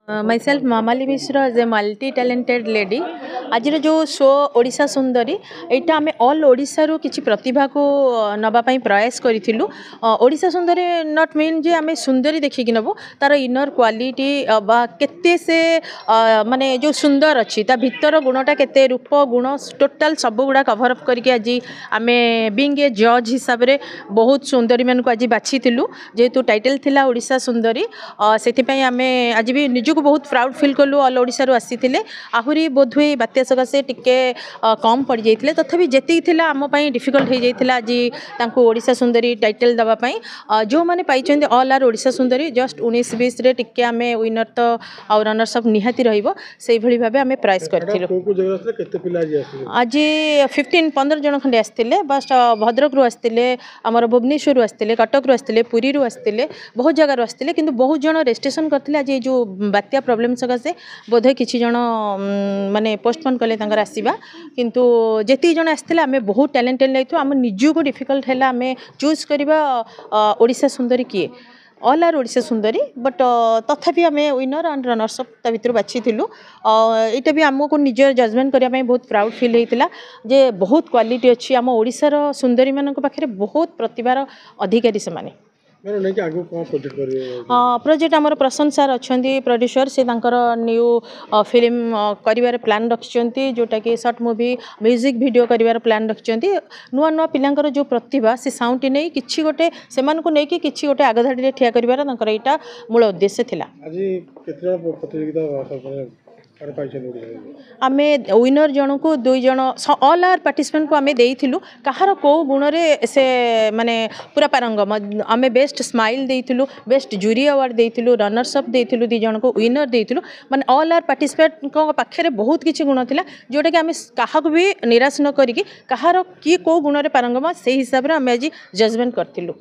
myself Mamali Mishra as a multi-talented lady. आज जो show Odisha सुंदरी यहाँ आम ऑल ओडिशा रु किछि प्रतिभा को नवापाई प्रयास करूँ. ओडिशा सुंदरी नॉट मीन जे आम सुंदरी देखिकी नबू तार इनर क्वालिटी केते से माने जो सुंदर अच्छी ता भितर गुणटा केते रूप गुण टोटाल सब गुड़ा कभर अप करके आज आम बीइंग ए जज हिसाब से बहुत सुंदरी मान को आज बाछी जेहेतु टाइटल थिला ओडिशा सुंदरी से आम आज भी निजक बहुत प्राउड फिल कलु ऑल ओडिशा रु आसी आहुरी बोधुए बात्या सकाशे टिके कम पड़ जाते तथापि जी आम डिफिकल्ट हो जाता आज ओडिशा सुंदरी टाइटल दवापाई जो मैंने पाई all are Odisha Sundari just 19-20 रे टिके आम विनर तो और रनर्स अप निहाती रही भाव आम प्राइस करूँ. आज 15 जन खंडे आसते बस भद्रक रू आसते आमर भुवनेश्वर आसते कटक रू आसते पुरी रू आसते बहुत जगार आसते कि बहुत जन रेजिस्ट्रेशन करते आज जो बात्या प्रोब्लेम सकाशे बोधे किसी जन माने पोस्टपोन कले आसवा किंतु जेती जन आसते आम बहुत टैलेंटेड लगे आम निजक डिफिकल्ट है आम चूज करवा ओडिशा सुंदरी किए all are Odisha Sundari but तथापि आम विनर एंड रनर्स अप भितर बाछी यहाँ भी आमको निज जजमेंट करने बहुत प्राउड फिल होता जे बहुत क्वालिटी अच्छी आम ओडिशार सुंदरी मान पाखे बहुत प्रतिभार अधिकारी से माने प्रोजेक्ट आमर प्रसन्न सार अच्छा प्रोड्यूसर से न्यू फिल्म कर प्लान रखिंट जोटा कि सर्ट मूवी म्यूजिक वीडियो कर प्लान रखिंट नुआ नुआ पिलांकर जो प्रतिभा से साउंड नहीं कि गोटे से कि गोटे आगधाड़ी ठिया कर यहाँ मूल उद्देश्य थिला. आम विनर जन को 2 जन ऑल आर पार्टिसिपेंट को आम देइथिलु कहार को गुण रे से माने पूरा पारंगम आम बेस्ट स्माइल देइथिलु बेस्ट जूरी अवार्ड देइथिलु रनर्स अप देइथिलु 2 जन को विनर देइथिलु माने ऑल आर पार्टिसिपेंट को पाखे बहुत किछि गुण थिला जोटा कि आम काहाक भी निराश न करिकि कहार की को गुण रे पारंगम से हिसाब रे आम आज जजमेंट करथिलु.